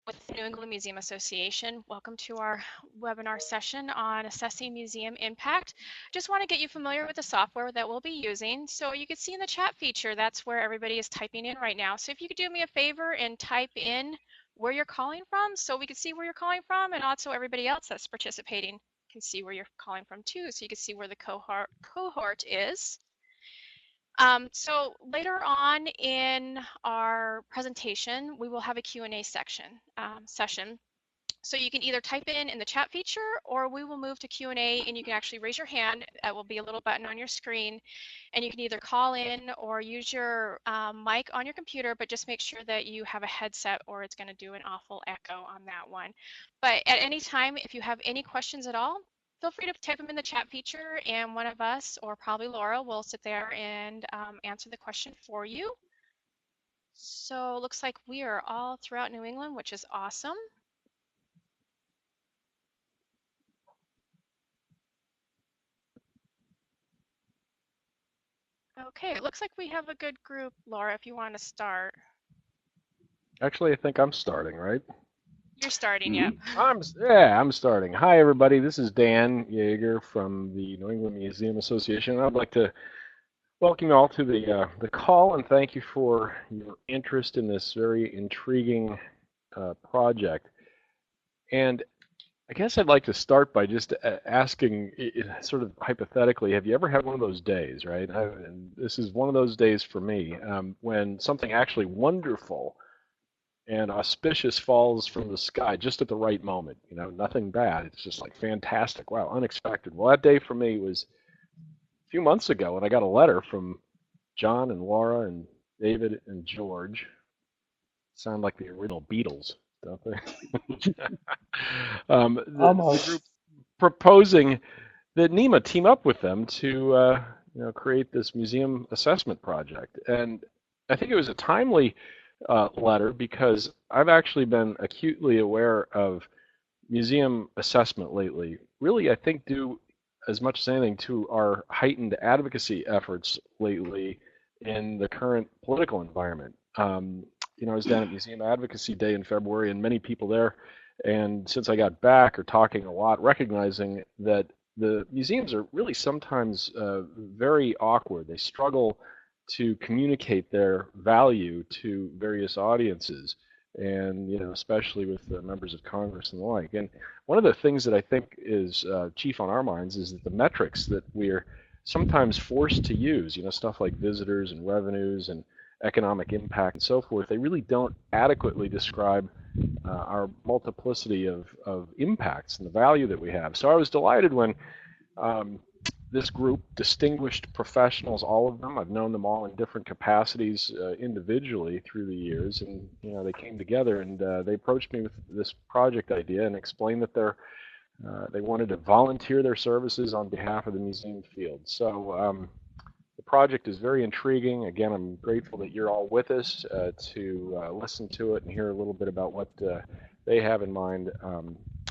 with the New England Museum Association. Welcome to our webinar session on assessing museum impact. Just want to get you familiar with the software that we'll be using. So you can see in the chat feature, that's where everybody is typing in right now. So if you could do me a favor and type in where you're calling from so we can see where you're calling from, and also everybody else that's participating can see where you're calling from too, so you can see where the cohort is. So later on in our presentation, we will have a Q&A session. So you can either type in the chat feature, or we will move to Q&A, and you can actually raise your hand. That will be a little button on your screen, and you can either call in or use your mic on your computer, but just make sure that you have a headset or it's going to do an awful echo on that one. But at any time, if you have any questions at all, feel free to type them in the chat feature, and one of us, or probably Laura, will sit there and answer the question for you. So it looks like we are all throughout New England, which is awesome. Okay, it looks like we have a good group, Laura, if you want to start. Actually, I think I'm starting, right? You're starting, yeah. I'm starting. Hi, everybody. This is Dan Yeager from the New England Museum Association. I'd like to welcome you all to the call and thank you for your interest in this very intriguing project. And I guess I'd like to start by just asking, sort of hypothetically, have you ever had one of those days, right? And this is one of those days for me when something actually wonderful and auspicious falls from the sky just at the right moment. You know, nothing bad. It's just like fantastic. Wow, unexpected. Well, that day for me was a few months ago when I got a letter from John and Laura and David and George. Sound like the original Beatles, don't they? The group proposing that NEMA team up with them to create this museum assessment project. And I think it was a timely letter because I've actually been acutely aware of museum assessment lately. Really, I think due as much as anything to our heightened advocacy efforts lately in the current political environment. I was down at Museum Advocacy Day in February, and many people there, and since I got back, are talking a lot, recognizing that the museums are really sometimes very awkward. They struggle to communicate their value to various audiences, and especially with the members of Congress and the like. And one of the things that I think is chief on our minds is that the metrics that we're sometimes forced to use, stuff like visitors and revenues and economic impact and so forth, they really don't adequately describe our multiplicity of impacts and the value that we have. So I was delighted when this group, distinguished professionals, all of them, I've known them all in different capacities individually through the years, and they came together and they approached me with this project idea and explained that they wanted to volunteer their services on behalf of the museum field. So the project is very intriguing. Again, I'm grateful that you're all with us to listen to it and hear a little bit about what they have in mind.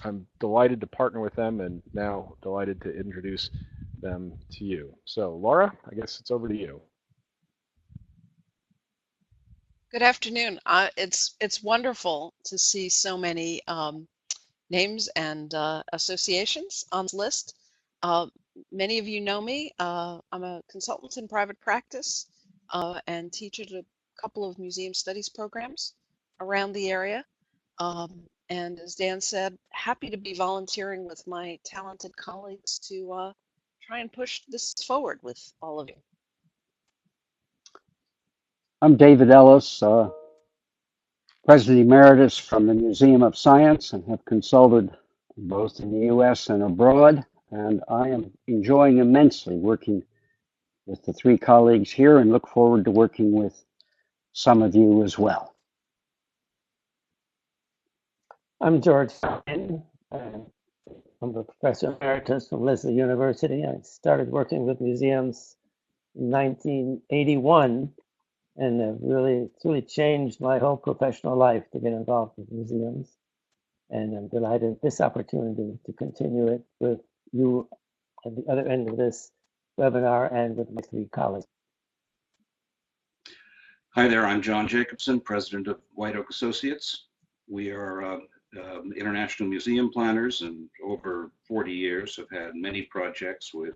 I'm delighted to partner with them, and now delighted to introduce them to you. So, Laura, I guess it's over to you. Good afternoon. It's wonderful to see so many names and associations on this list. Many of you know me. I'm a consultant in private practice and teach at a couple of museum studies programs around the area. And as Dan said, happy to be volunteering with my talented colleagues to try and push this forward with all of you. I'm David Ellis, President Emeritus from the Museum of Science, and have consulted both in the U.S. and abroad. And I am enjoying immensely working with the three colleagues here and look forward to working with some of you as well. I'm George Finn. I'm a professor emeritus from Lesley University. I started working with museums in 1981, and it's really changed my whole professional life to get involved with museums. And I'm delighted at this opportunity to continue it with you at the other end of this webinar and with my three colleagues. Hi there, I'm John Jacobson, president of White Oak Associates. We are international museum planners, and over 40 years have had many projects with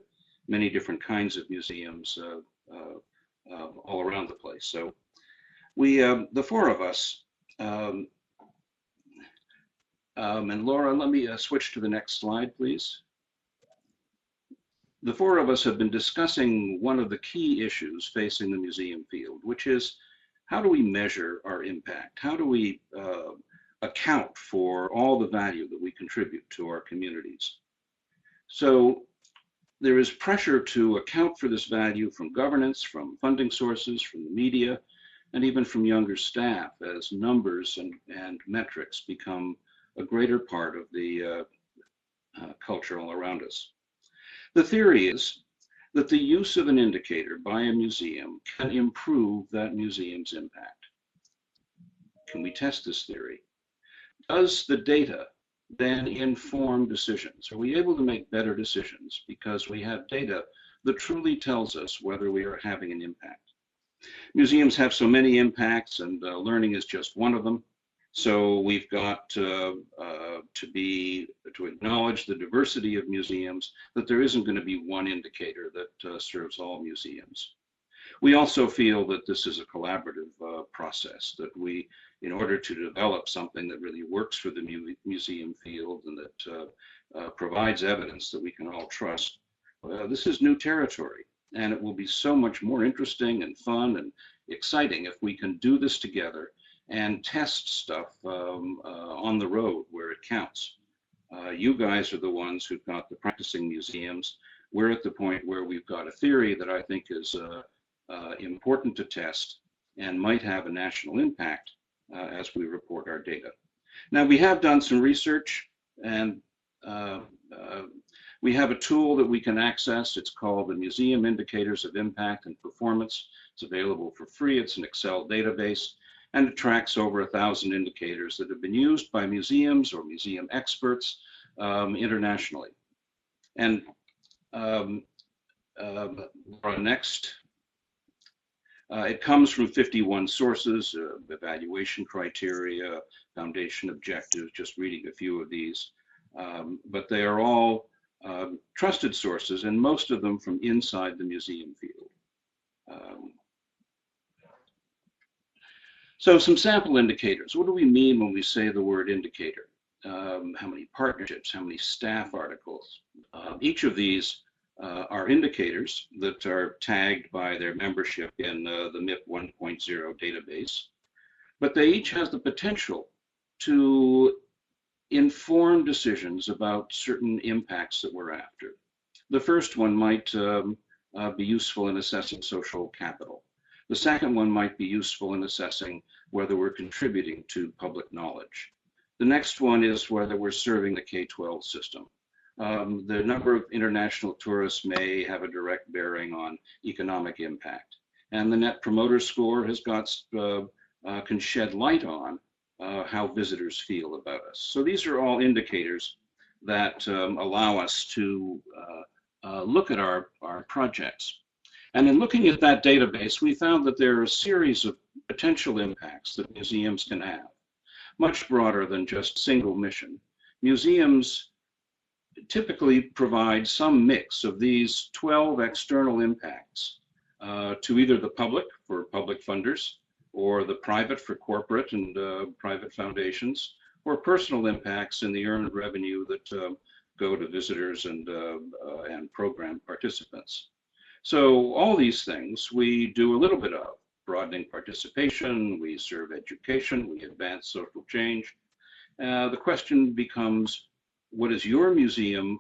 many different kinds of museums all around the place. So we, the four of us, and Laura, let me switch to the next slide, please. The four of us have been discussing one of the key issues facing the museum field, which is how do we measure our impact? How do we account for all the value that we contribute to our communities? So there is pressure to account for this value from governance, from funding sources, from the media, and even from younger staff as numbers and metrics become a greater part of the culture all around us. The theory is that the use of an indicator by a museum can improve that museum's impact. Can we test this theory? Does the data then inform decisions? Are we able to make better decisions because we have data that truly tells us whether we are having an impact? Museums have so many impacts, and learning is just one of them. So we've got to acknowledge the diversity of museums, that there isn't going to be one indicator that serves all museums. We also feel that this is a collaborative process, that we, in order to develop something that really works for the museum field and that provides evidence that we can all trust, this is new territory, and it will be so much more interesting and fun and exciting if we can do this together and test stuff on the road where it counts. You guys are the ones who've got the practicing museums. We're at the point where we've got a theory that I think is important to test and might have a national impact as we report our data. Now, we have done some research, and we have a tool that we can access. It's called the Museum Indicators of Impact and Performance. It's available for free. It's an Excel database, and it tracks over 1,000 indicators that have been used by museums or museum experts internationally. And next, it comes from 51 sources, evaluation criteria, foundation objectives, just reading a few of these. But they are all trusted sources, and most of them from inside the museum field. So some sample indicators. What do we mean when we say the word indicator? How many partnerships, how many staff articles? Each of these are indicators that are tagged by their membership in the MIP 1.0 database, but they each have the potential to inform decisions about certain impacts that we're after. The first one might be useful in assessing social capital. The second one might be useful in assessing whether we're contributing to public knowledge. The next one is whether we're serving the K-12 system. The number of international tourists may have a direct bearing on economic impact. And the Net Promoter Score has can shed light on how visitors feel about us. So these are all indicators that allow us to look at our projects. And in looking at that database, we found that there are a series of potential impacts that museums can have, much broader than just single mission. Museums typically provide some mix of these 12 external impacts to either the public for public funders, or the private for corporate and private foundations, or personal impacts in the earned revenue that go to visitors and program participants. So all these things we do a little bit of: broadening participation, we serve education, we advance social change. The question becomes, what does your museum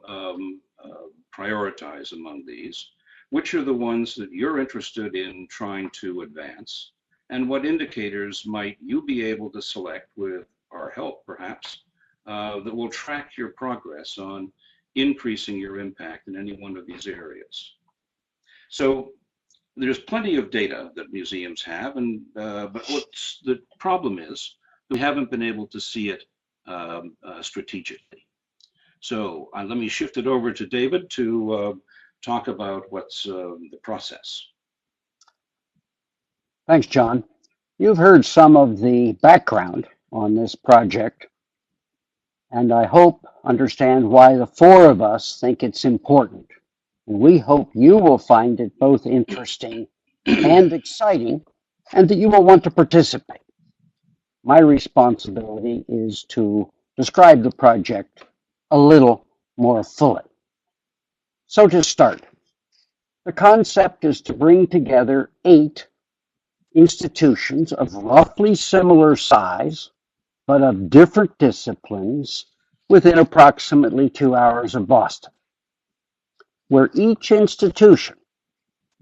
prioritize among these? Which are the ones that you're interested in trying to advance? And what indicators might you be able to select, with our help perhaps, that will track your progress on increasing your impact in any one of these areas? So there's plenty of data that museums have, and but what's the problem is we haven't been able to see it strategically. So let me shift it over to David to talk about what's the process. Thanks, John. You've heard some of the background on this project, and I hope understand why the four of us think it's important. And we hope you will find it both interesting and exciting, and that you will want to participate. My responsibility is to describe the project a little more fully. So to start, the concept is to bring together 8 institutions of roughly similar size, but of different disciplines within approximately 2 hours of Boston, where each institution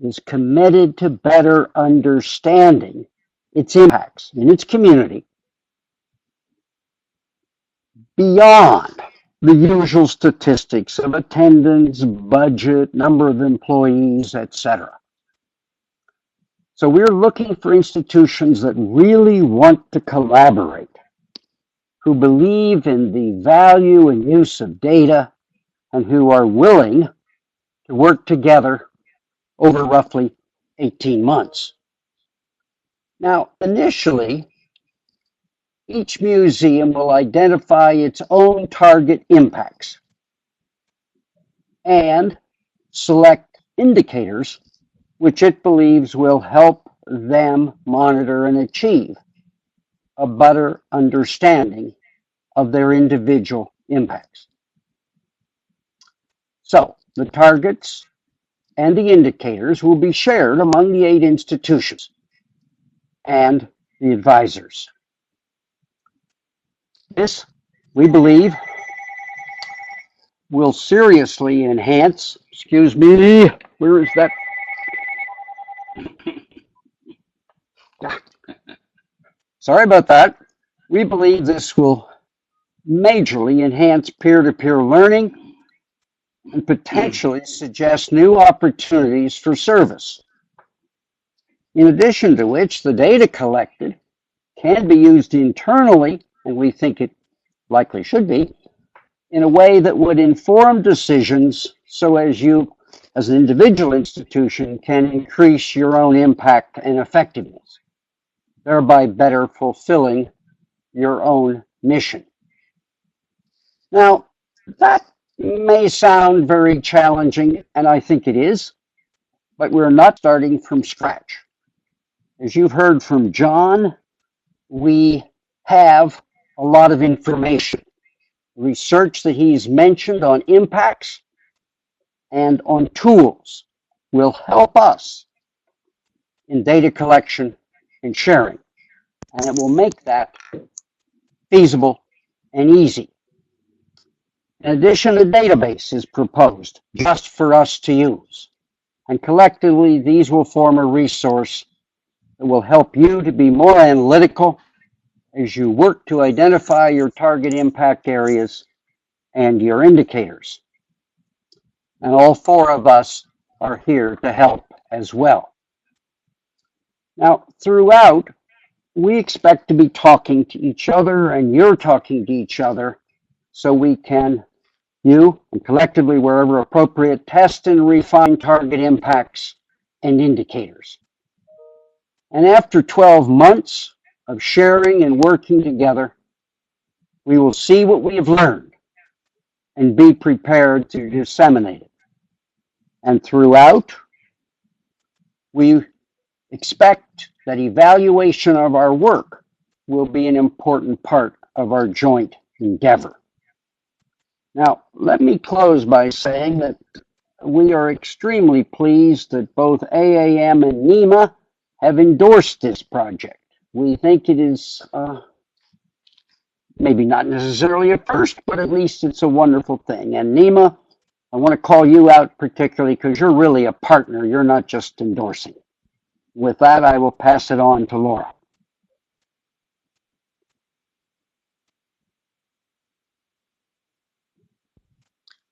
is committed to better understanding its impacts in its community beyond the usual statistics of attendance, budget, number of employees, etc. So we're looking for institutions that really want to collaborate, who believe in the value and use of data, and who are willing to work together over roughly 18 months. Now, initially, each museum will identify its own target impacts and select indicators which it believes will help them monitor and achieve a better understanding of their individual impacts. So, the targets and the indicators will be shared among the 8 institutions and the advisors. This, we believe, will seriously enhance, excuse me, where is that? Sorry about that. We believe this will majorly enhance peer-to-peer learning and potentially suggest new opportunities for service. In addition to which, the data collected can be used internally, and we think it likely should be, in a way that would inform decisions so as you, as an individual institution, can increase your own impact and effectiveness, thereby better fulfilling your own mission. Now, that may sound very challenging, and I think it is, but we're not starting from scratch. As you've heard from John, we have a lot of information. Research that he's mentioned on impacts and on tools will help us in data collection and sharing, and it will make that feasible and easy. In addition, a database is proposed just for us to use, and collectively these will form a resource that will help you to be more analytical as you work to identify your target impact areas and your indicators. And all 4 of us are here to help as well. Now, throughout, we expect to be talking to each other, and you're talking to each other, so we can, you and collectively wherever appropriate, test and refine target impacts and indicators. And after 12 months of sharing and working together, we will see what we have learned and be prepared to disseminate it. And throughout, we expect that evaluation of our work will be an important part of our joint endeavor. Now, let me close by saying that we are extremely pleased that both AAM and NEMA have endorsed this project. We think it is maybe not necessarily a first, but at least it's a wonderful thing. And NEMA, I want to call you out particularly because you're really a partner. You're not just endorsing. With that, I will pass it on to Laura.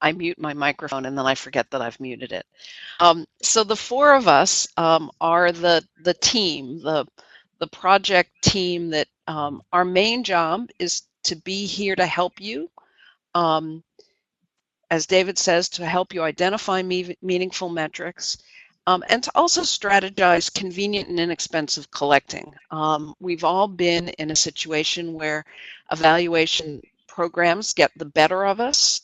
I mute my microphone and then I forget that I've muted it. So the 4 of us are the team, the project team that our main job is to be here to help you. As David says, to help you identify meaningful metrics and to also strategize convenient and inexpensive collecting. We've all been in a situation where evaluation programs get the better of us.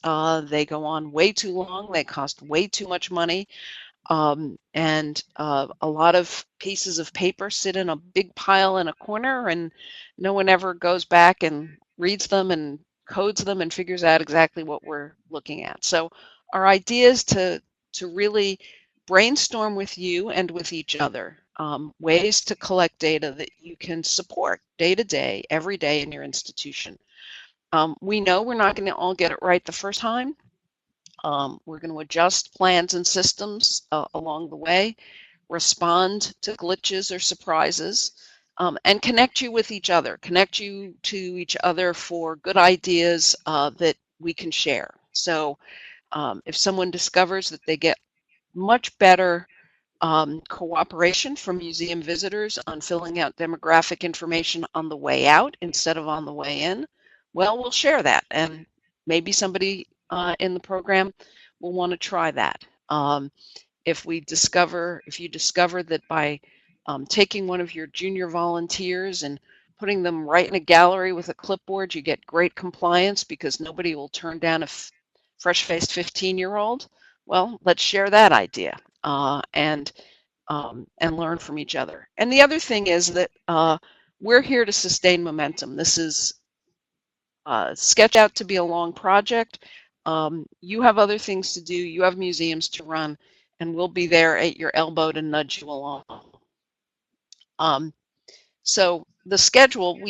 They go on way too long, they cost way too much money, and a lot of pieces of paper sit in a big pile in a corner, and no one ever goes back and reads them and codes them and figures out exactly what we're looking at. So our idea is to really brainstorm with you and with each other ways to collect data that you can support day to day, every day in your institution. We know we're not going to all get it right the first time. We're going to adjust plans and systems along the way, respond to glitches or surprises, and connect you with each other, connect you to each other for good ideas that we can share. So if someone discovers that they get much better cooperation from museum visitors on filling out demographic information on the way out instead of on the way in, well, we'll share that, and maybe somebody in the program will want to try that. If you discover that by taking one of your junior volunteers and putting them right in a gallery with a clipboard, you get great compliance because nobody will turn down a fresh-faced 15-year-old, well, let's share that idea and learn from each other. And the other thing is that we're here to sustain momentum. This is sketch out to be a long project. You have other things to do. You have museums to run, and we'll be there at your elbow to nudge you along. So the schedule,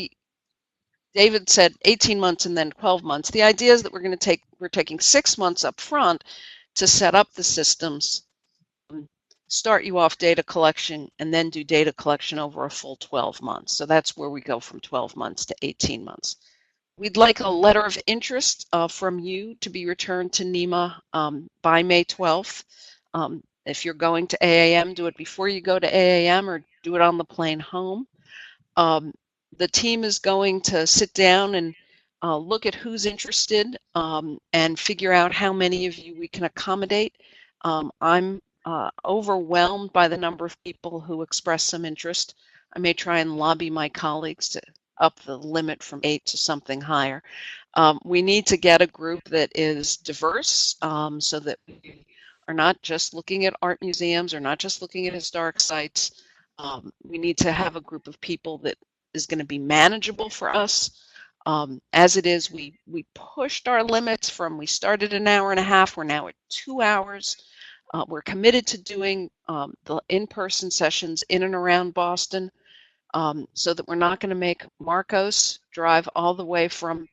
David said 18 months and then 12 months. The idea is that we're taking 6 months up front to set up the systems, start you off data collection, and then do data collection over a full 12 months. So that's where we go from 12 months to 18 months. We'd like a letter of interest from you to be returned to NEMA by May 12th. If you're going to AAM, do it before you go to AAM or do it on the plane home. The team is going to sit down and look at who's interested and figure out how many of you we can accommodate. I'm overwhelmed by the number of people who express some interest. I may try and lobby my colleagues to up the limit from 8 to something higher. We need to get a group that is diverse so that we are not just looking at art museums or not just looking at historic sites. We need to have a group of people that is going to be manageable for us. As it is, we pushed our limits from, we started an hour and a half, we're now at 2 hours. We're committed to doing the in-person sessions in and around Boston so that we're not going to make Marcos drive all the way from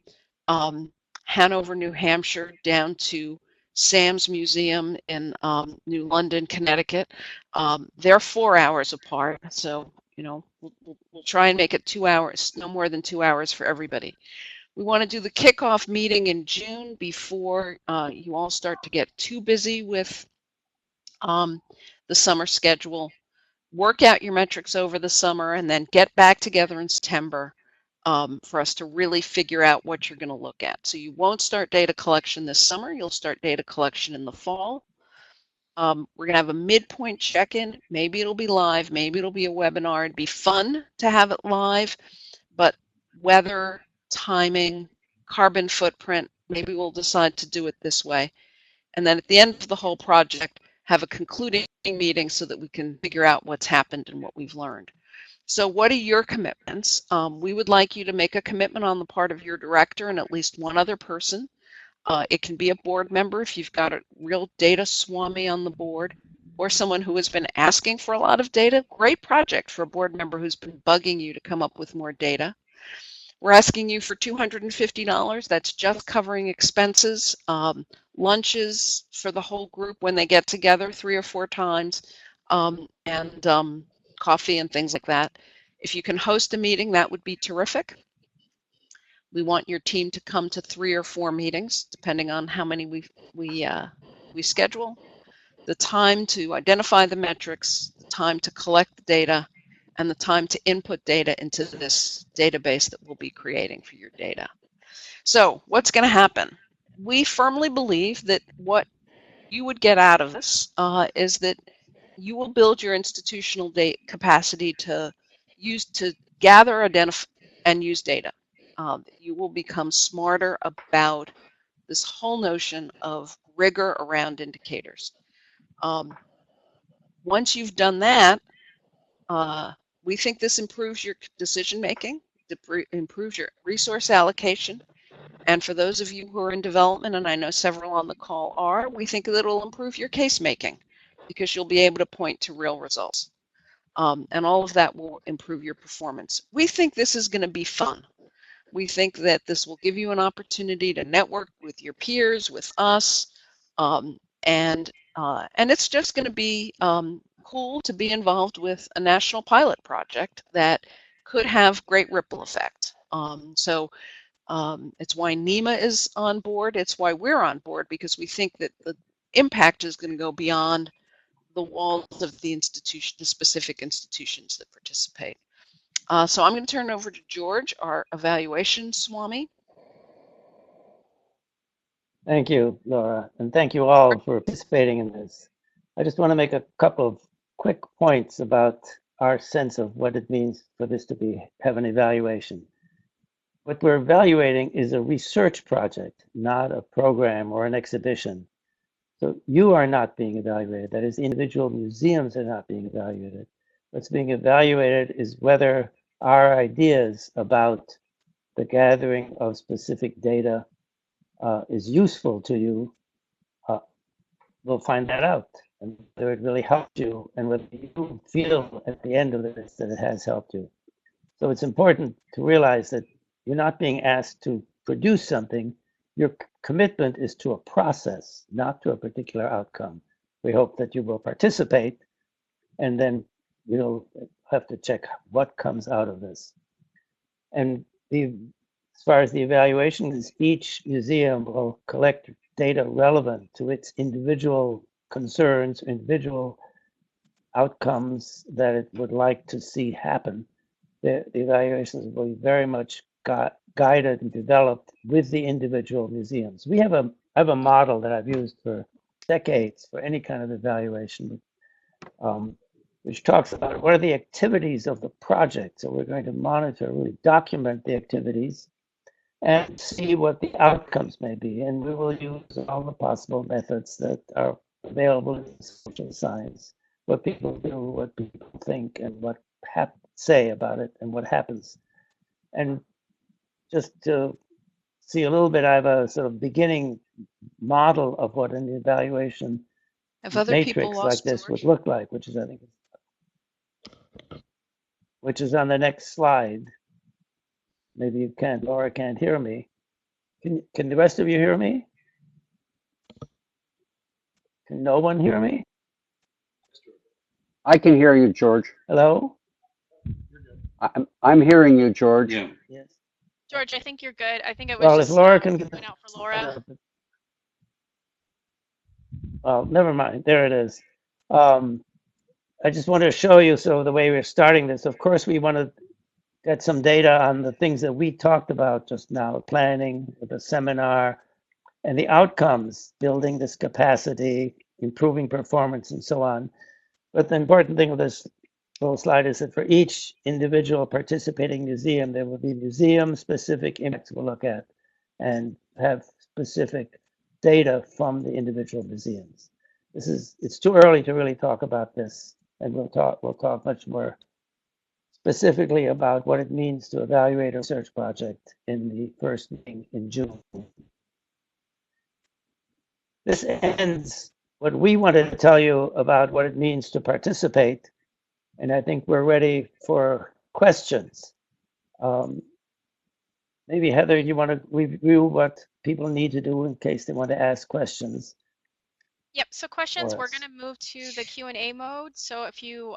Hanover, New Hampshire down to Sam's Museum in New London, Connecticut. They're 4 hours apart, so we'll try and make it 2 hours, no more than 2 hours for everybody. We want to do the kickoff meeting in June before you all start to get too busy with the summer schedule. Work out your metrics over the summer and then get back together in September for us to really figure out what you're going to look at. So you won't start data collection this summer. You'll start data collection in the fall. We're going to have a midpoint check-in. Maybe it'll be live. Maybe it'll be a webinar. It'd be fun to have it live, but weather, timing, carbon footprint, maybe we'll decide to do it this way. And then at the end of the whole project, have a concluding meeting so that we can figure out what's happened and what we've learned. So what are your commitments? We would like you to make a commitment on the part of your director and at least one other person. It can be a board member if you've got a real data swami on the board, or someone who has been asking for a lot of data. Great project for a board member who's been bugging you to come up with more data. We're asking you for $250. That's just covering expenses, lunches for the whole group when they get together 3 or 4 times, and coffee and things like that. If you can host a meeting, that would be terrific. We want your team to come to 3 or 4 meetings, depending on how many we schedule. The time to identify the metrics, the time to collect the data, and the time to input data into this database that we'll be creating for your data. So what's going to happen? We firmly believe that what you would get out of this is that you will build your institutional capacity to gather, identify, and use data. You will become smarter about this whole notion of rigor around indicators. Once you've done that, we think this improves your decision making, improves your resource allocation, and for those of you who are in development, and I know several on the call are, we think that it'll improve your case making because you'll be able to point to real results. And all of that will improve your performance. We think this is going to be fun. We think that this will give you an opportunity to network with your peers, with us, and it's just going to be cool to be involved with a national pilot project that could have great ripple effect. It's why NEMA is on board. It's why we're on board, because we think that the impact is going to go beyond the walls of the institution, the specific institutions that participate. So I'm going to turn it over to George, our evaluation Swami. Thank you, Laura, and thank you all for participating in this. I just want to make a couple of quick points about our sense of what it means for this to have an evaluation. What we're evaluating is a research project, not a program or an exhibition. So you are not being evaluated. That is, individual museums are not being evaluated. What's being evaluated is whether our ideas about the gathering of specific data is useful to you. We'll find that out, and whether it really helped you, and whether you feel at the end of this that it has helped you. So it's important to realize that you're not being asked to produce something. Your commitment is to a process, not to a particular outcome. We hope that you will participate, and then you'll have to check what comes out of this. And as far as the evaluation is, each museum will collect data relevant to its individual concerns, individual outcomes that it would like to see happen. The evaluations will be very much guided and developed with the individual museums. I have a model that I've used for decades for any kind of evaluation, which talks about what are the activities of the project. So we're going to monitor, really document the activities and see what the outcomes may be. And we will use all the possible methods that are available in social science, what people do, what people think, and what say about it and what happens. And just to see a little bit, I have a sort of beginning model of what an evaluation matrix like this would look like, which is, I think, which is on the next slide. Maybe you can't, Laura can't hear me. Can the rest of you hear me? Can no one hear me? I can hear you, George. Hello? I'm hearing you, George. Yeah. Yes. George, I think you're good. I think it was Well, just if Laura can went out for Laura. Well, never mind. There it is. I just want to show you so the way we're starting this. Of course, we want to get some data on the things that we talked about just now, planning, the seminar, and the outcomes, building this capacity, improving performance, and so on. But the important thing with this little slide is that for each individual participating museum, there will be museum-specific impacts we'll look at and have specific data from the individual museums. It's too early to really talk about this, and we'll talk much more specifically about what it means to evaluate a research project in the first meeting in June. This ends what we wanted to tell you about what it means to participate, and I think we're ready for questions. Maybe Heather, you want to review what people need to do in case they want to ask questions? Yep, so questions, we're going to move to the Q&A mode. So if you,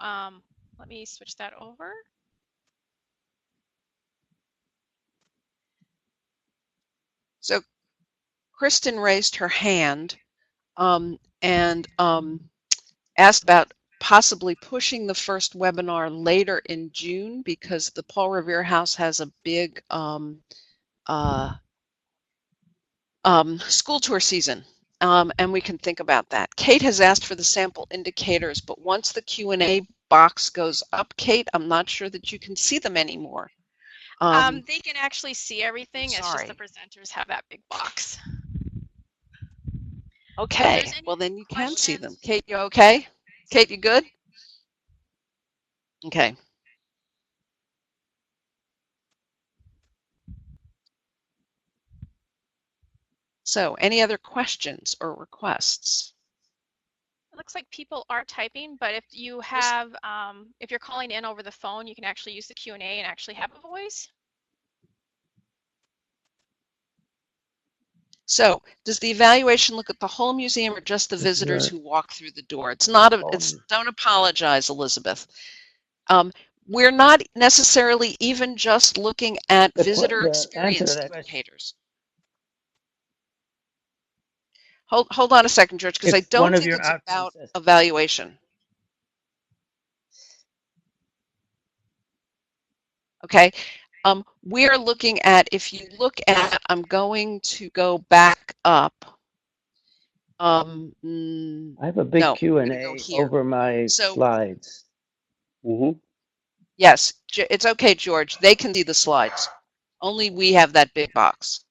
let me switch that over. So Kristen raised her hand and asked about possibly pushing the first webinar later in June because the Paul Revere House has a big school tour season and we can think about that. Kate has asked for the sample indicators, but once the Q&A box goes up, Kate, I'm not sure that you can see them anymore. They can actually see everything. It's just the Sorry. presenters have that big box. Okay, well then you can see them. Kate, you okay? Kate, you good? Okay. So, any other questions or requests? It looks like people are typing, but if you have, if you're calling in over the phone, you can actually use the Q&A and actually have a voice. So, does the evaluation look at the whole museum or just the visitors who walk through the door? It's not a, don't apologize, Elizabeth. We're not necessarily even just looking at visitor experience indicators. Hold on a second, George, because I don't think it's about evaluation. Okay. We're looking at, if you look at, I'm going to go back up. I have a big Q&A over my slides. Mm-hmm. Yes, it's okay, George. They can see the slides. Only we have that big box.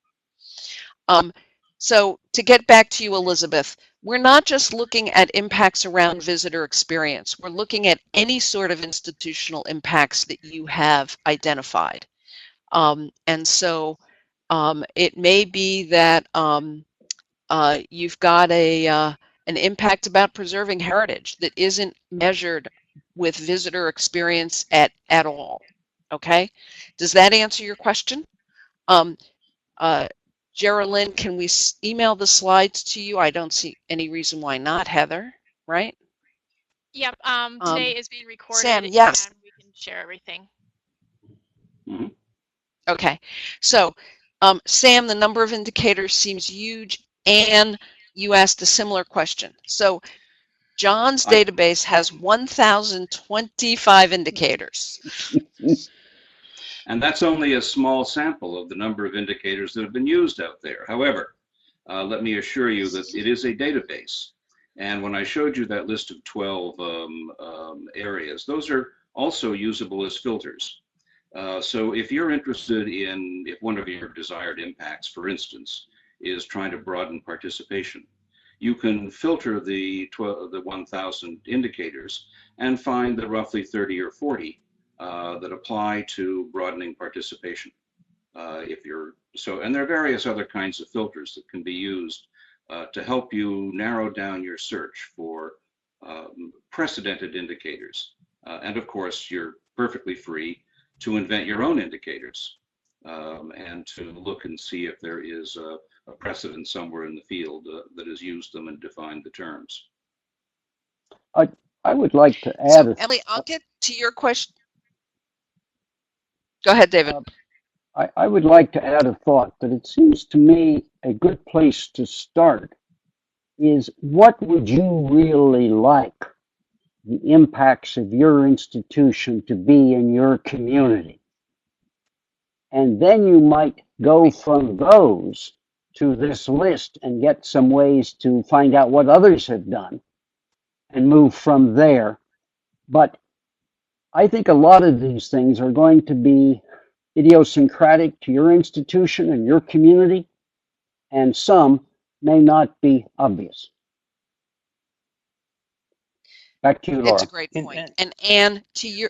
So to get back to you, Elizabeth, we're not just looking at impacts around visitor experience. We're looking at any sort of institutional impacts that you have identified. And so it may be that you've got an impact about preserving heritage that isn't measured with visitor experience at all. Okay, does that answer your question? Geraldine, can we email the slides to you? I don't see any reason why not, Heather, right? Yep, today is being recorded. Sam, yes. And we can share everything. Mm-hmm. Okay, so Sam, the number of indicators seems huge, and you asked a similar question. So John's database has 1,025 indicators. And that's only a small sample of the number of indicators that have been used out there. However, let me assure you that it is a database. And when I showed you that list of 12 areas, those are also usable as filters. So if you're interested in, if one of your desired impacts, for instance, is trying to broaden participation, you can filter the 1,000 indicators and find the roughly 30 or 40 that apply to broadening participation. And there are various other kinds of filters that can be used to help you narrow down your search for precedented indicators. And of course, you're perfectly free to invent your own indicators and to look and see if there is a precedent somewhere in the field that has used them and defined the terms. I would like to add. So, Ellie, I'll get to your question. Go ahead, David. I would like to add a thought that it seems to me a good place to start is, what would you really like the impacts of your institution to be in your community? And then you might go from those to this list and get some ways to find out what others have done and move from there. But I think a lot of these things are going to be idiosyncratic to your institution and your community, and some may not be obvious. Back to you, Laura. It's a great point. And Anne, to your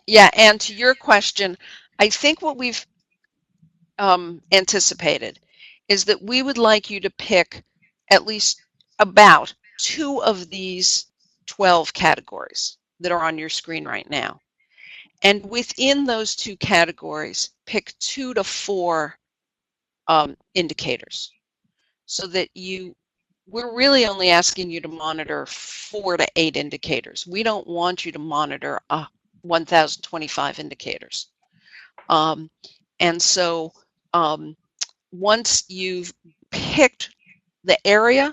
and to your question, I think what we've anticipated is that we would like you to pick at least about 2 of these 12 categories that are on your screen right now. And within those 2 categories, pick 2 to 4 indicators, so that we're really only asking you to monitor 4 to 8 indicators. We don't want you to monitor 1,025 indicators. And so once you've picked the area,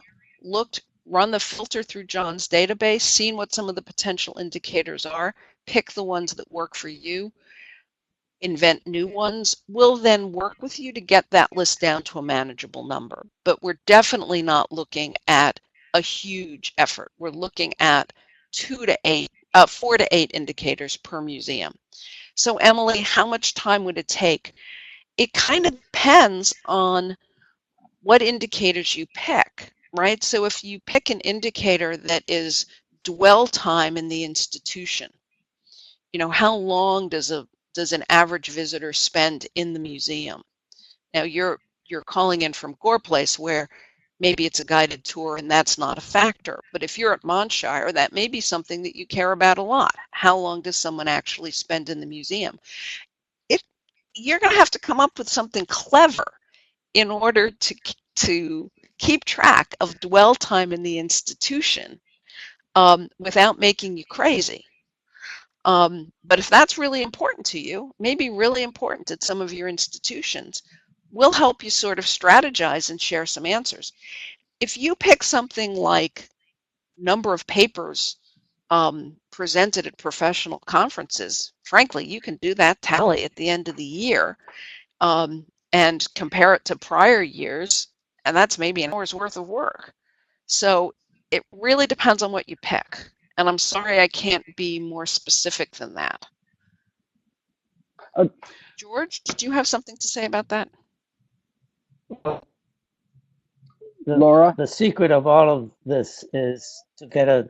run the filter through John's database, seen what some of the potential indicators are, pick the ones that work for you. invent new ones, we'll then work with you to get that list down to a manageable number. But we're definitely not looking at a huge effort. We're looking at 4 to 8 indicators per museum. So Emily, how much time would it take? It kind of depends on what indicators you pick, right? So if you pick an indicator that is dwell time in the institution, how long does an average visitor spend in the museum? Now you're calling in from Gore Place, where maybe it's a guided tour and that's not a factor. But if you're at Montshire, that may be something that you care about a lot. How long does someone actually spend in the museum? You're going to have to come up with something clever in order to keep track of dwell time in the institution without making you crazy. But if that's really important to you, maybe really important at some of your institutions, we'll help you sort of strategize and share some answers. If you pick something like number of papers presented at professional conferences, frankly, you can do that tally at the end of the year and compare it to prior years, and that's maybe an hour's worth of work. So it really depends on what you pick. And I'm sorry I can't be more specific than that. George, did you have something to say about that? Laura? The secret of all of this is to get a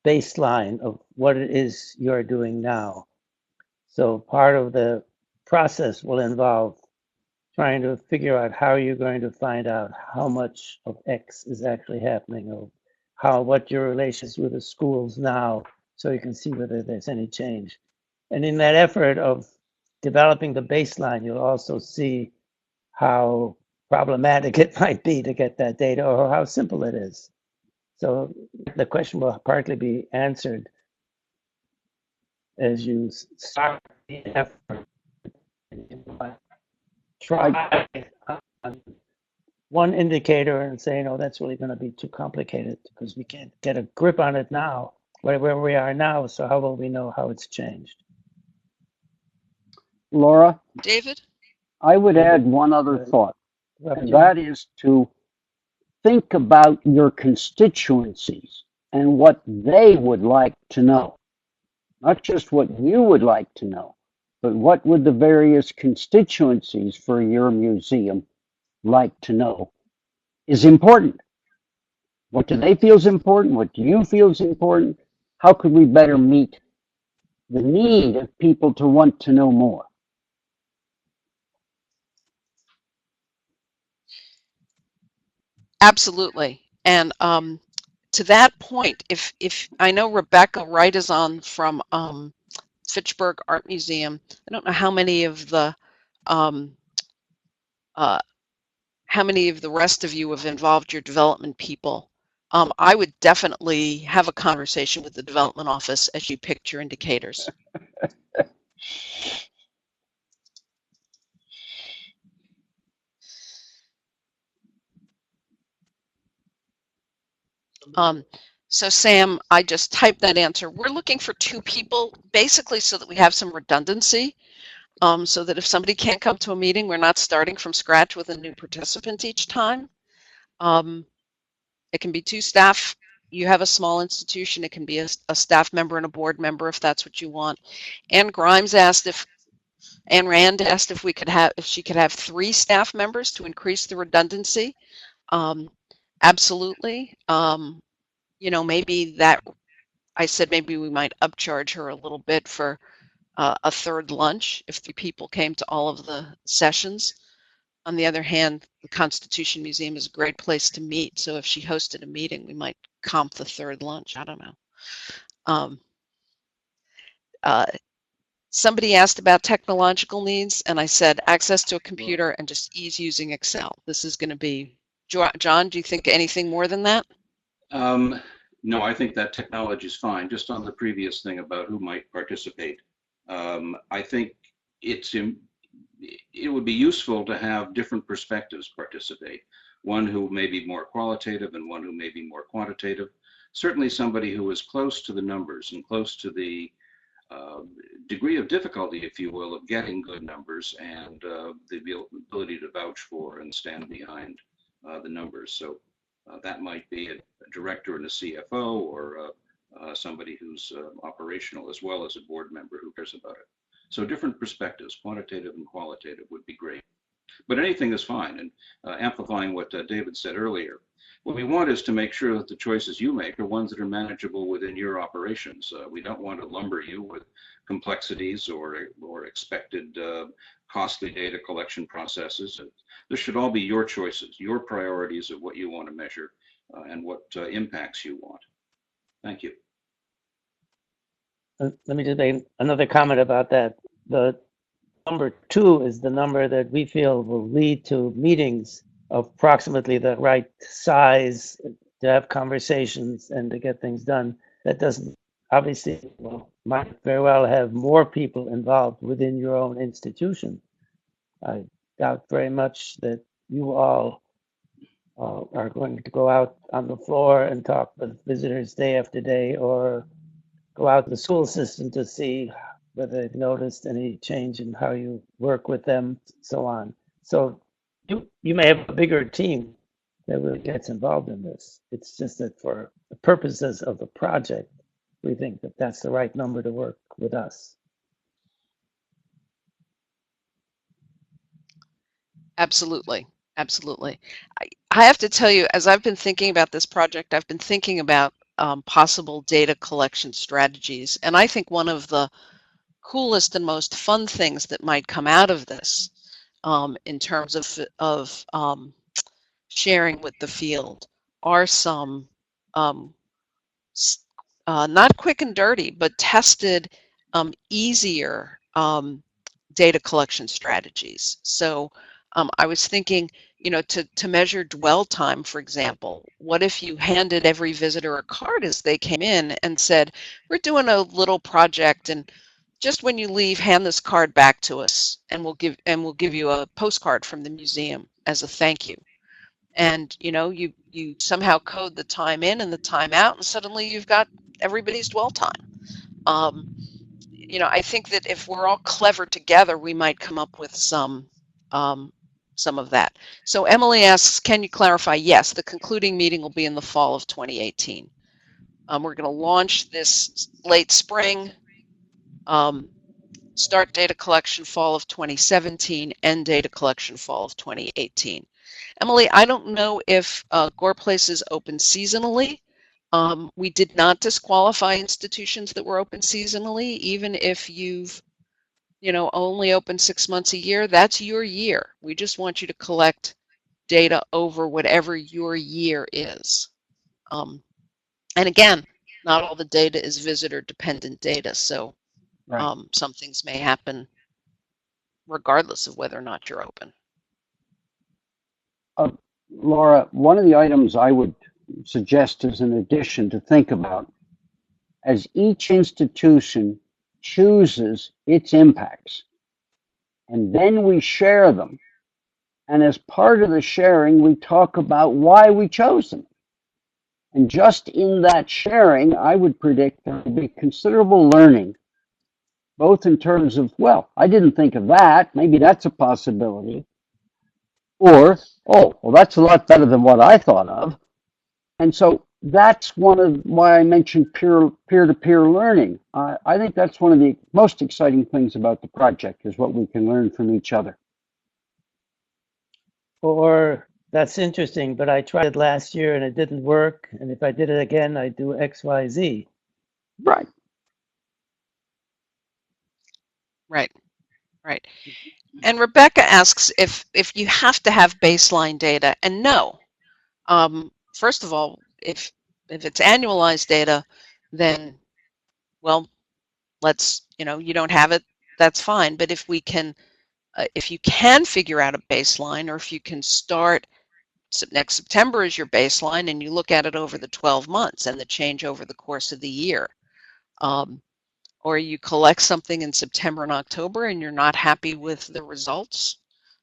baseline of what it is you're doing now. So part of the process will involve trying to figure out how you're going to find out how much of X is actually happening, or what your relations with the schools now, so you can see whether there's any change. And in that effort of developing the baseline, you'll also see how problematic it might be to get that data, or how simple it is. So the question will partly be answered as you start the effort. Try one indicator and say, no, that's really going to be too complicated because we can't get a grip on it now, where we are now. So how will we know how it's changed? Laura? David? I would add one other thought, and that is to think about your constituencies and what they would like to know. Not just what you would like to know, but what would the various constituencies for your museum like to know is important. What do they feel is important? What do you feel is important? How could we better meet the need of people to want to know more? Absolutely. And to that point, if I know Rebecca Wright is on from Fitchburg Art Museum, I don't know how many of the rest of you have involved your development people. I would definitely have a conversation with the development office as you picked your indicators. So Sam, I just typed that answer. We're looking for 2 people, basically so that we have some redundancy, so that if somebody can't come to a meeting, we're not starting from scratch with a new participant each time. It can be 2 staff. You have a small institution. It can be a staff member and a board member if that's what you want. Ann Rand asked if she could have 3 staff members to increase the redundancy. Absolutely. Maybe that, I said maybe we might upcharge her a little bit for a third lunch if 3 people came to all of the sessions. On the other hand, the Constitution Museum is a great place to meet, so if she hosted a meeting, we might comp the third lunch. I don't know. Somebody asked about technological needs, and I said access to a computer and just ease using Excel. This is going to be, John, do you think anything more than that? No, I think that technology is fine. Just on the previous thing about who might participate, I think it would be useful to have different perspectives participate. One who may be more qualitative and one who may be more quantitative. Certainly somebody who is close to the numbers and close to the degree of difficulty, if you will, of getting good numbers and the ability to vouch for and stand behind the numbers. So that might be a director and a CFO, or somebody who's operational, as well as a board member who cares about it. So different perspectives, quantitative and qualitative, would be great. But anything is fine. And amplifying what David said earlier, what we want is to make sure that the choices you make are ones that are manageable within your operations. We don't want to lumber you with complexities or expected costly data collection processes. This should all be your choices, your priorities of what you want to measure and what impacts you want. Thank you. Let me just make another comment about that. The number 2 is the number that we feel will lead to meetings of approximately the right size to have conversations and to get things done. That doesn't, obviously, well, might very well have more people involved within your own institution. I doubt very much that you all are going to go out on the floor and talk with visitors day after day, or go out to the school system to see whether they've noticed any change in how you work with them, so on. So you may have a bigger team that really gets involved in this. It's just that for the purposes of the project, we think that that's the right number to work with us. Absolutely. Absolutely. I have to tell you, as I've been thinking about this project, I've been thinking about possible data collection strategies. And I think one of the coolest and most fun things that might come out of this in terms of sharing with the field are some not quick and dirty, but tested, easier data collection strategies. So I was thinking, to measure dwell time, for example, what if you handed every visitor a card as they came in and said, we're doing a little project, and just when you leave, hand this card back to us, and we'll give you a postcard from the museum as a thank you. And you somehow code the time in and the time out, and suddenly you've got everybody's dwell time. I think that if we're all clever together, we might come up with some of that. So Emily asks, can you clarify? Yes, the concluding meeting will be in the fall of 2018. We're going to launch this late spring, start data collection fall of 2017, end data collection fall of 2018. Emily, I don't know if Gore Place is open seasonally. We did not disqualify institutions that were open seasonally, even if you've only open 6 months a year. That's your year. We just want you to collect data over whatever your year is. And again, not all the data is visitor dependent data, so right. Some things may happen regardless of whether or not you're open. Laura, one of the items I would suggest as an addition to think about, as each institution chooses its impacts, and then we share them, and as part of the sharing, we talk about why we chose them. And just in that sharing, I would predict there will be considerable learning, both in terms of, well, I didn't think of that, maybe that's a possibility, or, oh, well, that's a lot better than what I thought of. And so that's one of why I mentioned peer-to-peer learning. I think that's one of the most exciting things about the project, is what we can learn from each other. Or, that's interesting, but I tried it last year and it didn't work. And if I did it again, I'd do X, Y, Z. Right. Right. And Rebecca asks if you have to have baseline data. And no. First of all, if it's annualized data, then, well, let's, you don't have it, that's fine. But if we can, if you can figure out a baseline, or if you can start next September as your baseline and you look at it over the 12 months and the change over the course of the year, or you collect something in September and October and you're not happy with the results,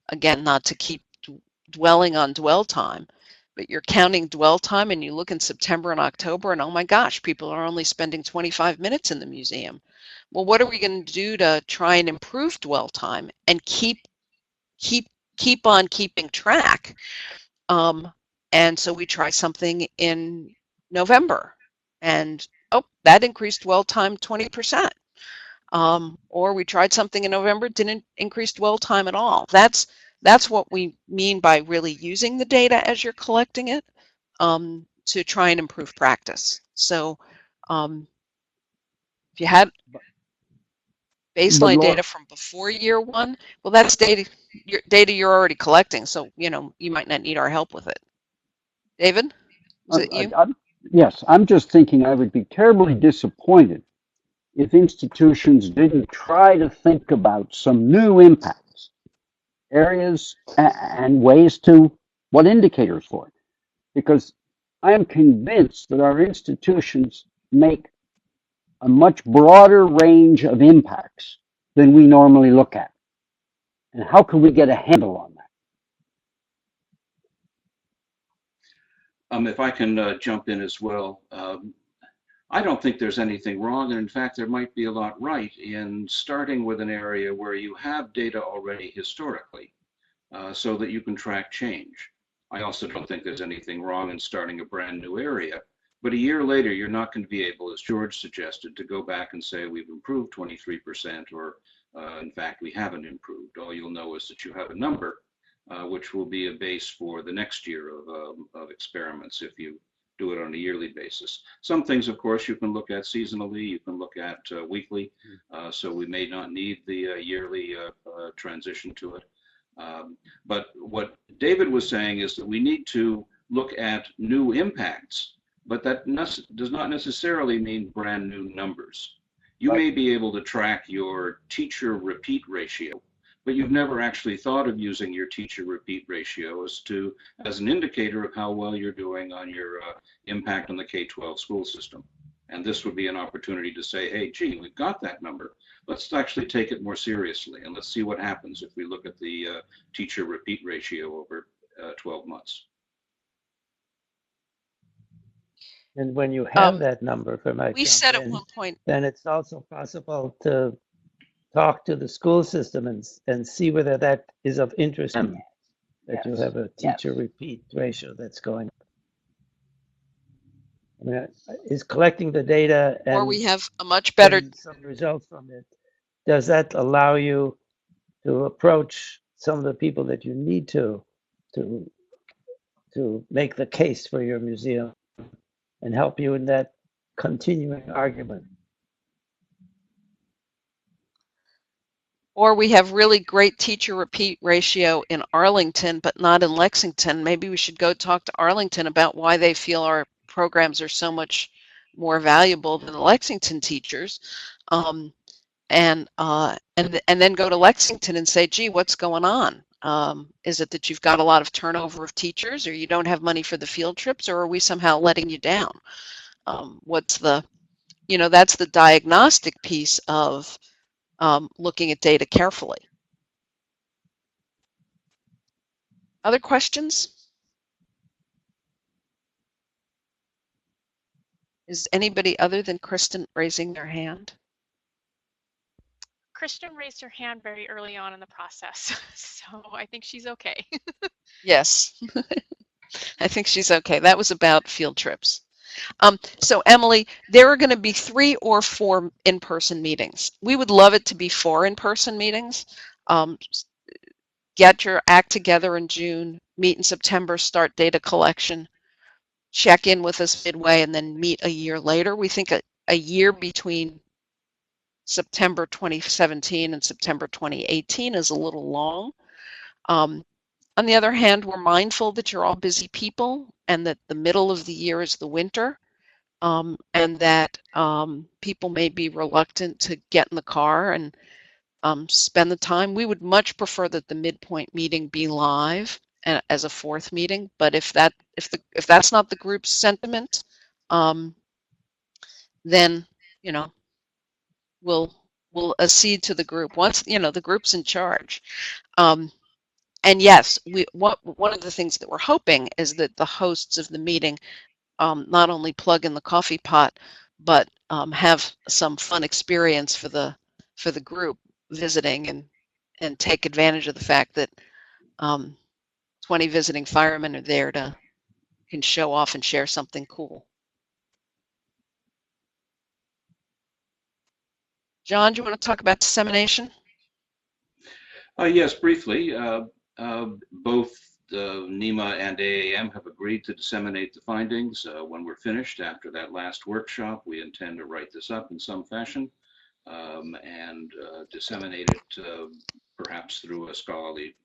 again, not to keep dwelling on dwell time, but you're counting dwell time and you look in September and October and oh my gosh, people are only spending 25 minutes in the museum. Well, what are we going to do to try and improve dwell time and keep on keeping track? And so we try something in November, and oh, that increased dwell time 20%. Or we tried something in November, didn't increase dwell time at all. That's what we mean by really using the data as you're collecting it, to try and improve practice. So if you had baseline data from before year one, well, that's data you're already collecting, so you might not need our help with it. David, is it you? Yes, I'm just thinking I would be terribly disappointed if institutions didn't try to think about some new impacts, areas, and ways to, what indicators for it. Because I am convinced that our institutions make a much broader range of impacts than we normally look at. And how can we get a handle on that? If I can jump in as well, I don't think there's anything wrong, and in fact, there might be a lot right in starting with an area where you have data already historically, so that you can track change. I also don't think there's anything wrong in starting a brand new area, but a year later, you're not going to be able, as George suggested, to go back and say we've improved 23%, or in fact, we haven't improved. All you'll know is that you have a number, which will be a base for the next year of experiments if you do it on a yearly basis. Some things, of course, you can look at seasonally, you can look at weekly, so we may not need the yearly transition to it. But what David was saying is that we need to look at new impacts, but that does not necessarily mean brand new numbers. You may be able to track your teacher repeat ratio, but you've never actually thought of using your teacher repeat ratio as an indicator of how well you're doing on your impact on the K-12 school system. And this would be an opportunity to say, hey, gee, we've got that number. Let's actually take it more seriously, and let's see what happens if we look at the teacher repeat ratio over 12 months. And when you have that number, we said at one point, then it's also possible to talk to the school system and see whether that is of interest to you, that you have a teacher repeat ratio that's going up. I mean, is collecting the data and or we have a much better some results from it, does that allow you to approach some of the people that you need to make the case for your museum and help you in that continuing argument? Or we have really great teacher repeat ratio in Arlington, but not in Lexington. Maybe we should go talk to Arlington about why they feel our programs are so much more valuable than the Lexington teachers. And then go to Lexington and say, gee, what's going on? Is it that you've got a lot of turnover of teachers, or you don't have money for the field trips, or are we somehow letting you down? What's the, that's the diagnostic piece of looking at data carefully. Other questions? Is anybody other than Kristen raising their hand? Kristen raised her hand very early on in the process, so I think she's okay. Yes, I think she's okay. That was about field trips. So Emily, there are going to be 3 or 4 in-person meetings. We would love it to be 4 in-person meetings. Get your act together in June, meet in September, start data collection, check in with us midway, and then meet a year later. We think a year between September 2017 and September 2018 is a little long. On the other hand, we're mindful that you're all busy people and that the middle of the year is the winter, and that people may be reluctant to get in the car and spend the time. We would much prefer that the midpoint meeting be live as a 4th meeting, but if that's not the group's sentiment, then we'll accede to the group once the group's in charge. And yes, one of the things that we're hoping is that the hosts of the meeting not only plug in the coffee pot, but have some fun experience for the group visiting and take advantage of the fact that 20 visiting firemen are there can show off and share something cool. John, do you want to talk about dissemination? Yes, briefly. Both NEMA and AAM have agreed to disseminate the findings. When we're finished after that last workshop, we intend to write this up in some fashion and disseminate it perhaps through a scholarly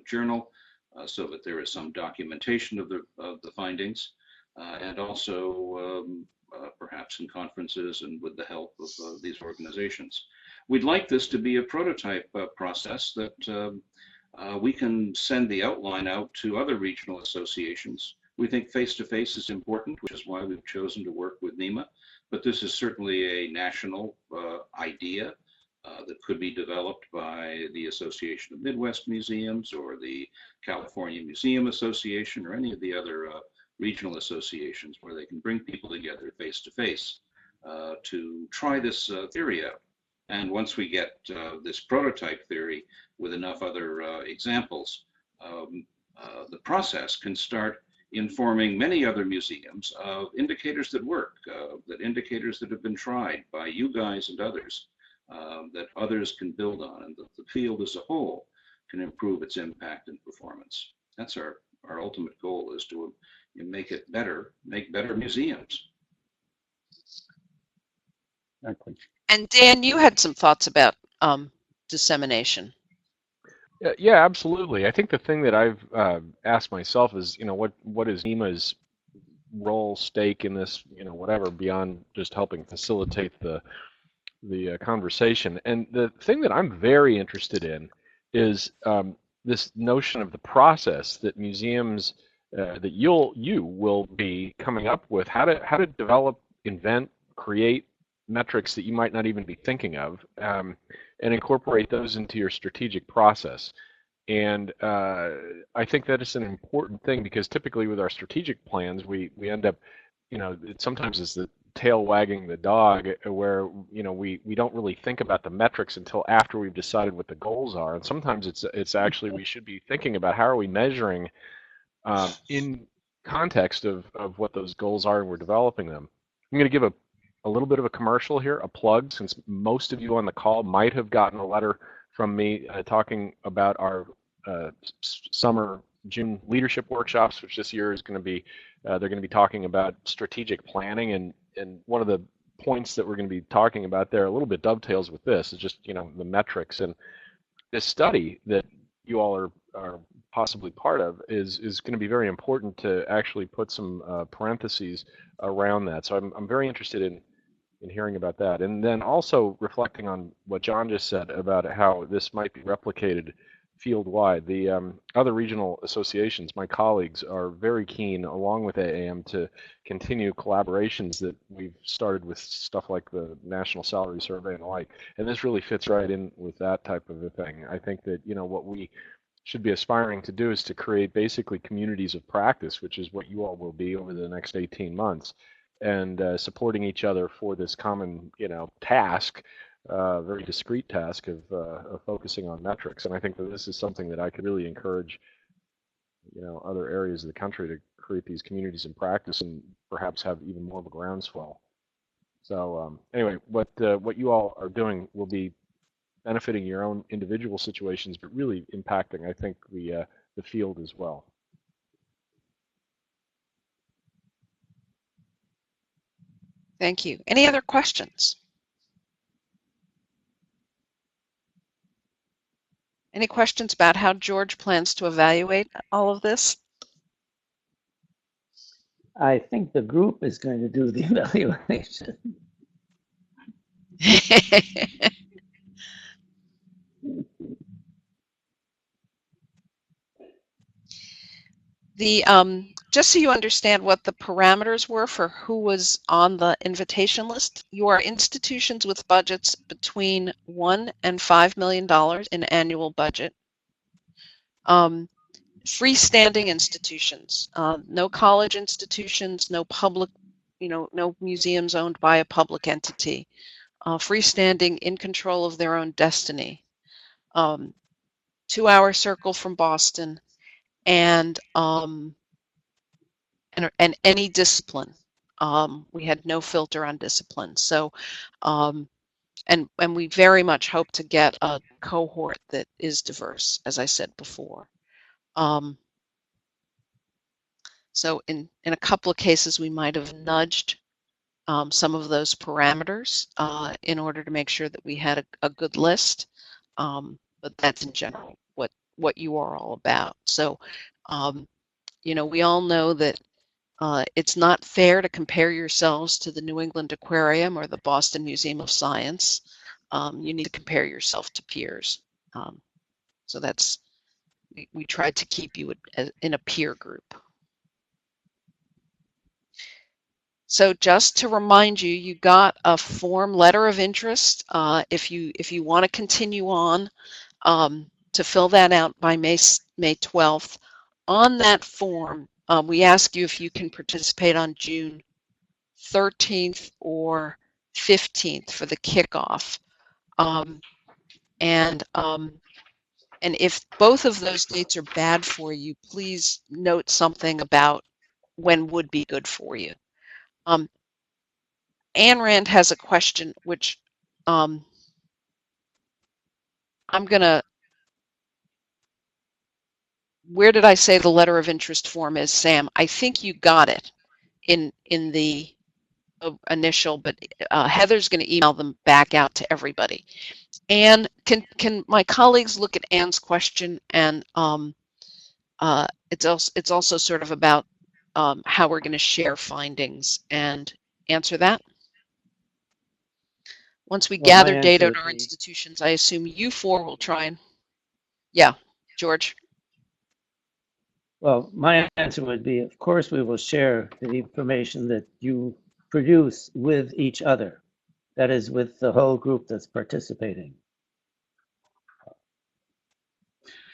journal so that there is some documentation of the findings and also perhaps in conferences and with the help of these organizations. We'd like this to be a prototype process that we can send the outline out to other regional associations. We think face-to-face is important, which is why we've chosen to work with NEMA, but this is certainly a national idea that could be developed by the Association of Midwest Museums or the California Museum Association or any of the other regional associations where they can bring people together face-to-face to try this theory out. And once we get this prototype theory with enough other examples, the process can start informing many other museums of indicators that work, that indicators that have been tried by you guys and others, that others can build on, and that the field as a whole can improve its impact and performance. That's our ultimate goal, is to make it better, make better museums. Exactly. And Dan, you had some thoughts about dissemination. Yeah, absolutely. I think the thing that I've asked myself is, what is NEMA's role, stake in this, whatever, beyond just helping facilitate the conversation. And the thing that I'm very interested in is this notion of the process that museums, that you will be coming up with, how to develop, invent, create metrics that you might not even be thinking of, and incorporate those into your strategic process. And I think that is an important thing, because typically with our strategic plans, we end up, sometimes it's the tail wagging the dog, where we don't really think about the metrics until after we've decided what the goals are. And sometimes it's actually, we should be thinking about how are we measuring in context of what those goals are, and we're developing them. I'm going to give a little bit of a commercial here, a plug, since most of you on the call might have gotten a letter from me talking about our summer June leadership workshops, which this year is going to be, they're going to be talking about strategic planning, and one of the points that we're going to be talking about there a little bit dovetails with this, is just the metrics. And this study that you all are possibly part of is going to be very important to actually put some parentheses around that. So I'm very interested in hearing about that, and then also reflecting on what John just said about how this might be replicated field-wide. The other regional associations, my colleagues, are very keen, along with AAM, to continue collaborations that we've started with stuff like the National Salary Survey and the like. And this really fits right in with that type of a thing. I think that what we should be aspiring to do is to create basically communities of practice, which is what you all will be over the next 18 months, and supporting each other for this common task. Very discrete task of focusing on metrics. And I think that this is something that I could really encourage other areas of the country to create these communities in practice, and perhaps have even more of a groundswell. So anyway, what you all are doing will be benefiting your own individual situations, but really impacting, I think, the field as well. Thank you. Any other questions? Any questions about how George plans to evaluate all of this? I think the group is going to do the evaluation. Just so you understand what the parameters were for who was on the invitation list, you are institutions with budgets between $1 and $5 million in annual budget. Freestanding institutions, no college institutions, no public, no museums owned by a public entity, freestanding, in control of their own destiny. 2-hour circle from Boston, and any discipline. We had no filter on discipline. So, and we very much hope to get a cohort that is diverse, as I said before. So in a couple of cases, we might have nudged some of those parameters in order to make sure that we had a good list. But that's in general what you are all about. So, we all know that it's not fair to compare yourselves to the New England Aquarium or the Boston Museum of Science. You need to compare yourself to peers. So that's, we tried to keep you in a peer group. So just to remind you, you got a form letter of interest. If you want to continue on, to fill that out by May 12th. On that form, we ask you if you can participate on June 13th or 15th for the kickoff. And if both of those dates are bad for you, please note something about when would be good for you. Anne Rand has a question, which I'm gonna, where did I say the letter of interest form is, Sam? I think you got it in the initial, but Heather's going to email them back out to everybody. Anne, can my colleagues look at Anne's question? And it's also sort of about how we're going to share findings and answer that. Once we gather data at our institutions, I assume you four will try and, yeah, George. Well, my answer would be, of course, we will share the information that you produce with each other. That is, with the whole group that's participating.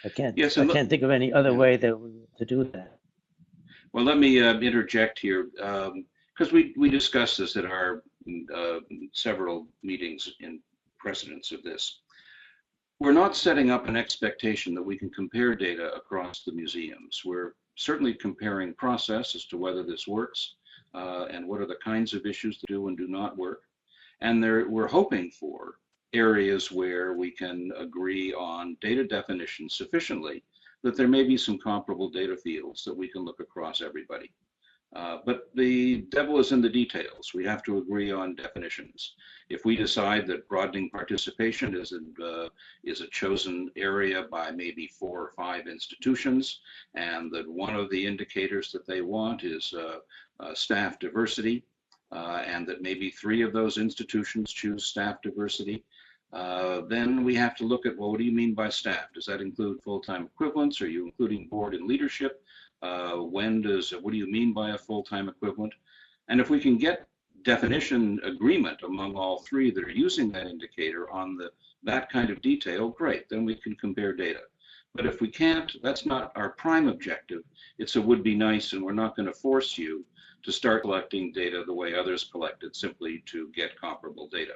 I can't think of any other way to do that. Well, let me interject here, because we discussed this at our several meetings in precedence of this. We're not setting up an expectation that we can compare data across the museums. We're certainly comparing process as to whether this works and what are the kinds of issues that do and do not work. And we're hoping for areas where we can agree on data definition sufficiently that there may be some comparable data fields that we can look across everybody. But the devil is in the details. We have to agree on definitions. If we decide that broadening participation is a chosen area by maybe 4 or 5 institutions, and that one of the indicators that they want is staff diversity, and that maybe 3 of those institutions choose staff diversity, then we have to look at, well, what do you mean by staff? Does that include full-time equivalents? Are you including board and leadership? What do you mean by a full-time equivalent? And if we can get definition agreement among all 3 that are using that indicator on that kind of detail, great, then we can compare data. But if we can't, that's not our prime objective. It's a would be nice, and we're not going to force you to start collecting data the way others collected simply to get comparable data.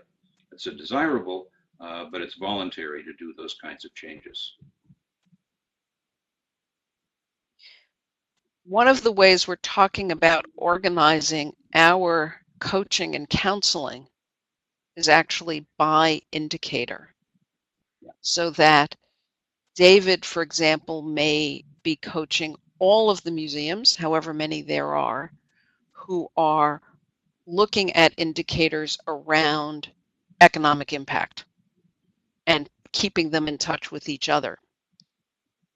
It's a desirable, but it's voluntary to do those kinds of changes. One of the ways we're talking about organizing our coaching and counseling is actually by indicator. So that David, for example, may be coaching all of the museums, however many there are, who are looking at indicators around economic impact and keeping them in touch with each other.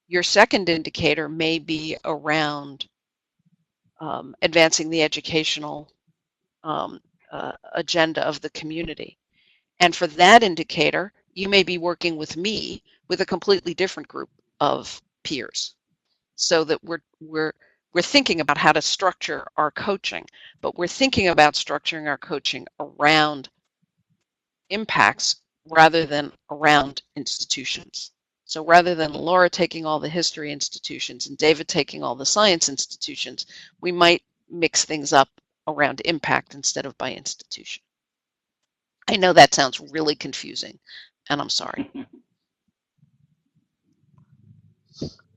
Your second indicator may be around advancing the educational agenda of the community. And for that indicator, you may be working with me with a completely different group of peers, so that we're thinking about how to structure our coaching, but we're thinking about structuring our coaching around impacts rather than around institutions. So rather than Laura taking all the history institutions and David taking all the science institutions, we might mix things up around impact instead of by institution. I know that sounds really confusing, and I'm sorry.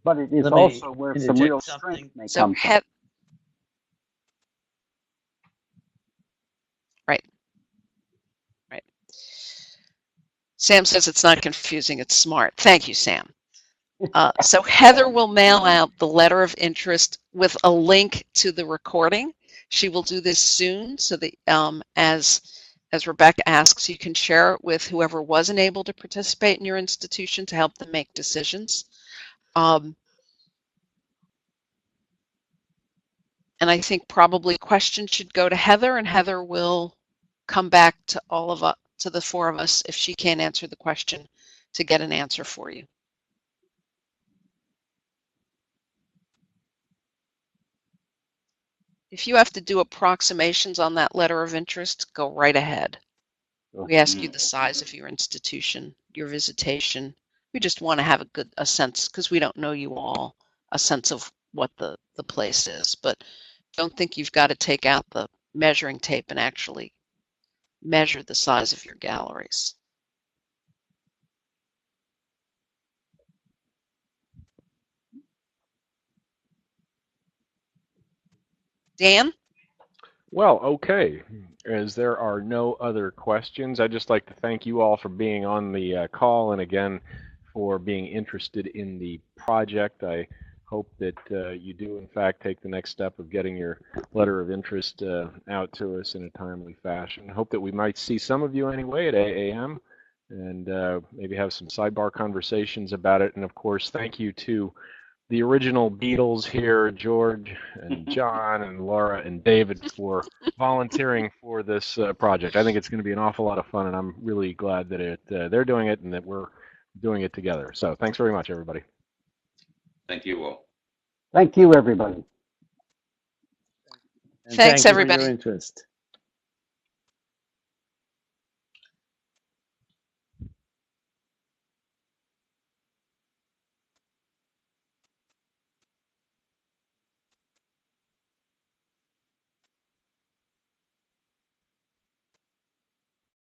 But it is Let me also where some real interject something. strength may So come from. Right. Sam says it's not confusing, it's smart. Thank you, Sam. So Heather will mail out the letter of interest with a link to the recording. She will do this soon so that as Rebecca asks, you can share it with whoever wasn't able to participate in your institution to help them make decisions. And I think probably questions should go to Heather, and Heather will come back to all of us, to the four of us, if she can't answer the question, to get an answer for you. If you have to do approximations on that letter of interest, go right ahead. We ask you the size of your institution, your visitation. We just want to have a sense, because we don't know you all, a sense of what the place is. But don't think you've got to take out the measuring tape and actually measure the size of your galleries. Dan? Well, okay. As there are no other questions, I'd just like to thank you all for being on the call, and again for being interested in the project. I hope that you do, in fact, take the next step of getting your letter of interest out to us in a timely fashion. I hope that we might see some of you anyway at AAM and maybe have some sidebar conversations about it. And of course, thank you to the original Beatles here, George and John and Laura and David, for volunteering for this project. I think it's going to be an awful lot of fun, and I'm really glad that they're doing it and that we're doing it together. So thanks very much, everybody. Thank you all. Thank you, everybody. And Thanks, thank you for everybody. your interest.